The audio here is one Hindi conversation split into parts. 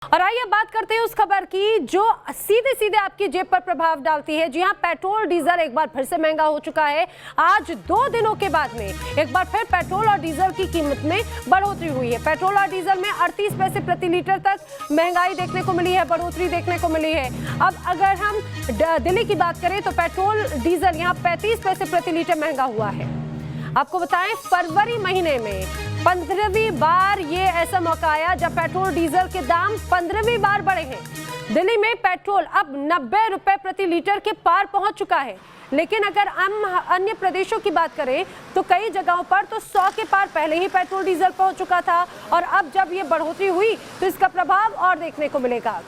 और आइए बात करते हैं उस खबर की जो सीधे सीधे आपकी जेब पर प्रभाव डालती है। जी हां, पेट्रोल डीजल एक बार फिर से महंगा हो चुका है। आज 2 दिनों के बाद में एक बार फिर पेट्रोल और डीजल की कीमत में बढ़ोतरी हुई है। पेट्रोल और डीजल में 38 पैसे प्रति लीटर तक महंगाई देखने को मिली है, बढ़ोतरी देखने को मिली है। अब अगर हम दिल्ली की बात करें तो पेट्रोल डीजल यहाँ 35 पैसे प्रति लीटर महंगा हुआ है। आपको बताएं, फरवरी महीने में 15वीं बार ये ऐसा मौका आया जब पेट्रोल डीजल के दाम 15वीं बार बढ़े हैं। दिल्ली में पेट्रोल अब 90 रुपए प्रति लीटर के पार पहुंच चुका है। लेकिन अगर हम अन्य प्रदेशों की बात करें तो कई जगहों पर तो 100 के पार पहले ही पेट्रोल डीजल पहुंच चुका था। और अब जब ये बढ़ोतरी हुई तो इसका प्रभाव और देखने को मिलेगा।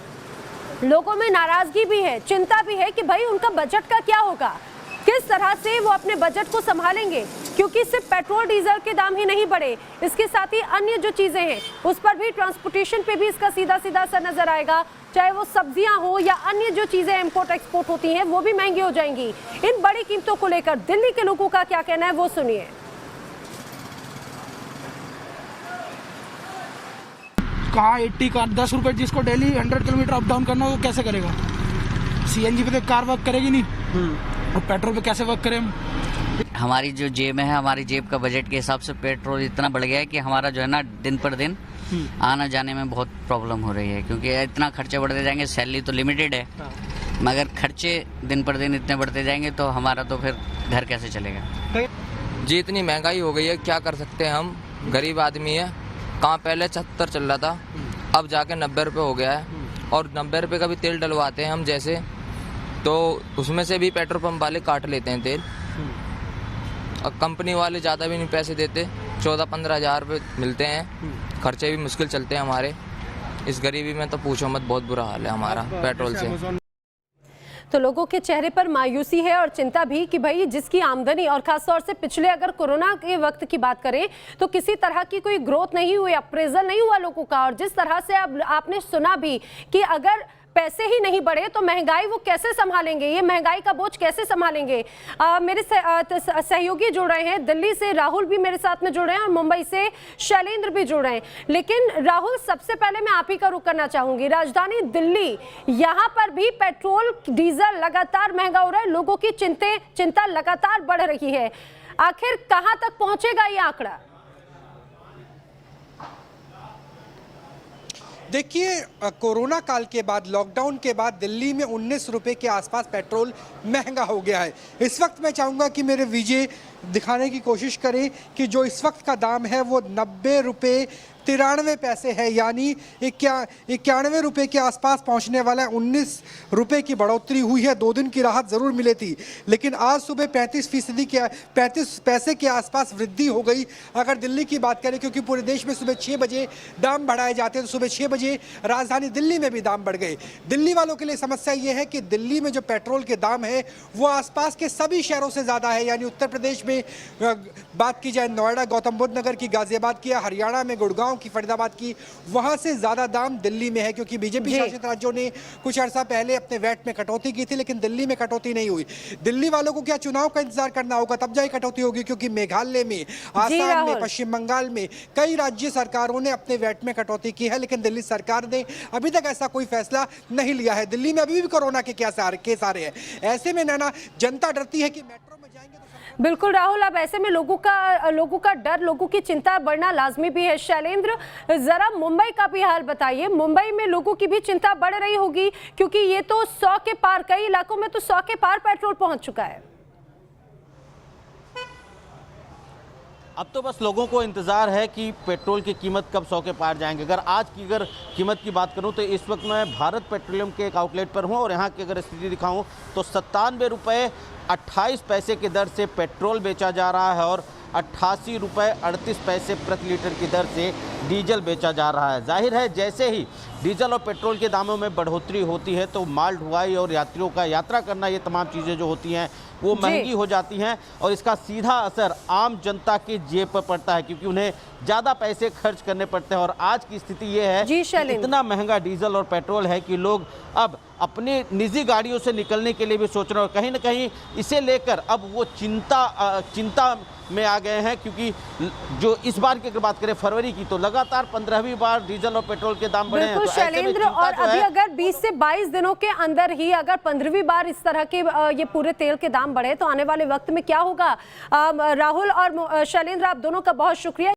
लोगों में नाराजगी भी है, चिंता भी है कि भाई उनका बजट का क्या होगा, किस तरह से वो अपने बजट को संभालेंगे, क्योंकि सिर्फ पेट्रोल डीजल के दाम ही नहीं बढ़े, इसके साथ ही अन्य जो चीजें हैं उस पर भी, ट्रांसपोर्टेशन पे भी इसका सीधा सीधा असर नजर आएगा। चाहे वो सब्जियां हो या अन्य जो चीजें इंपोर्ट एक्सपोर्ट होती हैं वो भी महंगी हो जाएंगी। इन बड़ी कीमतों को लेकर दिल्ली के लोगों का क्या कहना है वो सुनिए। कहाँ 80 का 10 रुपए, जिसको डेली 100 किलोमीटर अप डाउन करना हो तो कैसे करेगा? सीएनजी पे तो कार वर्क करेगी नहीं, और पेट्रोल पे कैसे वर्क करें हम? हमारी जो जेब है, हमारी जेब का बजट के हिसाब से पेट्रोल इतना बढ़ गया है कि हमारा जो है ना दिन पर दिन आना जाने में बहुत प्रॉब्लम हो रही है, क्योंकि इतना खर्चे बढ़ते जाएंगे। सैलरी तो लिमिटेड है, मगर खर्चे दिन पर दिन इतने बढ़ते जाएंगे तो हमारा तो फिर घर कैसे चलेगा? जी इतनी महंगाई हो गई है, क्या कर सकते हैं हम, गरीब आदमी है। कहाँ पहले 76 चल रहा था, अब जाके 90 रुपये हो गया है। और 90 रुपये का भी तेल डलवाते हैं हम जैसे, तो उसमें से भी पेट्रोल पंप वाले काट लेते हैं तेल। और कंपनी वाले ज़्यादा भी नहीं पैसे देते, 14-15 हज़ार रुपये मिलते हैं। खर्चे भी मुश्किल चलते हैं हमारे। इस गरीबी में तो पूछो मत, बहुत बुरा हाल है हमारा पेट्रोल से। तो लोगों के चेहरे पर मायूसी है और चिंता भी कि भाई जिसकी आमदनी, और खासतौर से पिछले अगर कोरोना के वक्त की बात करें तो किसी तरह की कोई ग्रोथ नहीं हुई, अप्रेजल नहीं हुआ लोगों का। और जिस तरह से अब आपने सुना भी कि अगर पैसे ही नहीं बढ़े तो महंगाई वो कैसे संभालेंगे, ये महंगाई का बोझ कैसे संभालेंगे। मेरे सहयोगी जुड़ रहे हैं, दिल्ली से राहुल भी मेरे साथ में जुड़ रहे हैं और मुंबई से शैलेंद्र भी जुड़ रहे हैं। लेकिन राहुल, सबसे पहले मैं आप ही का रुख करना चाहूंगी। राजधानी दिल्ली, यहाँ पर भी पेट्रोल डीजल लगातार महंगा हो रहा है, लोगों की चिंता लगातार बढ़ रही है। आखिर कहाँ तक पहुंचेगा ये आंकड़ा? देखिए, कोरोना काल के बाद, लॉकडाउन के बाद दिल्ली में 19 रुपए के आसपास पेट्रोल महंगा हो गया है। इस वक्त मैं चाहूँगा कि मेरे विजय दिखाने की कोशिश करें कि जो इस वक्त का दाम है वो 90 रुपये 93 पैसे है, यानी 91 रुपये के आसपास पहुंचने वाला है। 19 रुपये की बढ़ोतरी हुई है। 2 दिन की राहत ज़रूर मिली थी, लेकिन आज सुबह 35 पैसे के आसपास वृद्धि हो गई। अगर दिल्ली की बात करें, क्योंकि पूरे देश में सुबह 6 बजे दाम बढ़ाए जाते हैं, तो सुबह 6 बजे राजधानी दिल्ली में भी दाम बढ़ गए। दिल्ली वालों के लिए समस्या ये है कि दिल्ली में जो पेट्रोल के दाम है वो आसपास के सभी शहरों से ज़्यादा है। यानी उत्तर प्रदेश में बात की जाए, नोएडा, गौतम बुद्ध नगर की, गाजियाबाद की, हरियाणा में गुड़गांव की, फरीदाबाद की, वहां से ज्यादा दाम दिल्ली में है। क्योंकि बीजेपी शासित राज्यों ने कुछ अर्सा पहले अपने वैट में कटौती की थी, लेकिन दिल्ली में कटौती नहीं हुई। दिल्ली वालों को क्या चुनाव का इंतजार करना होगा, तब जाए कटौती होगी। क्योंकि मेघालय में, आसाम में, पश्चिम बंगाल में कई राज्य सरकारों ने अपने वैट में कटौती की है, लेकिन दिल्ली सरकार ने अभी तक ऐसा कोई फैसला नहीं लिया है। दिल्ली में अभी भी कोरोना के केस आ रहे हैं। ऐसे में ना जनता डरती है कि मेट्रो में जाएंगे तो बिल्कुल राहुल, अब ऐसे में लोगों का डर, लोगों की चिंता बढ़ना लाजमी भी है। शैलेंद्र, जरा मुंबई का भी हाल बताइए। मुंबई में लोगों की भी चिंता बढ़ रही होगी, क्योंकि ये तो 100 के पार, कई इलाकों में तो 100 के पार पेट्रोल पहुंच चुका है। अब तो बस लोगों को इंतज़ार है कि पेट्रोल की कीमत कब 100 के पार जाएंगे। आज की कीमत की बात करूं तो इस वक्त मैं भारत पेट्रोलियम के एक आउटलेट पर हूं, और यहां की अगर स्थिति दिखाऊं तो 97 रुपये 28 पैसे की दर से पेट्रोल बेचा जा रहा है, और 88 रुपये 38 पैसे प्रति लीटर की दर से डीजल बेचा जा रहा है। जाहिर है, जैसे ही डीजल और पेट्रोल के दामों में बढ़ोतरी होती है तो माल ढुलाई और यात्रियों का यात्रा करना, ये तमाम चीज़ें जो होती हैं वो महंगी हो जाती हैं, और इसका सीधा असर आम जनता की जेब पर पड़ता है, क्योंकि उन्हें ज़्यादा पैसे खर्च करने पड़ते हैं। और आज की स्थिति ये है कि इतना महंगा डीजल और पेट्रोल है कि लोग अब अपनी निजी गाड़ियों से निकलने के लिए भी सोच रहे हैं, और कहीं ना कहीं इसे लेकर अब वो चिंता में आ गए हैं। क्योंकि जो इस बार की अगर बात करें फरवरी की, तो लगातार 15वीं बार डीजल और पेट्रोल के दाम बढ़े हैं। बिल्कुल तो ऐसे में शैलेंद्र, चिंता और जो अभी है- अगर 20 से 22 दिनों के अंदर ही अगर 15वीं बार इस तरह के ये पूरे तेल के दाम बढ़े तो आने वाले वक्त में क्या होगा? राहुल और शैलेंद्र, आप दोनों का बहुत शुक्रिया।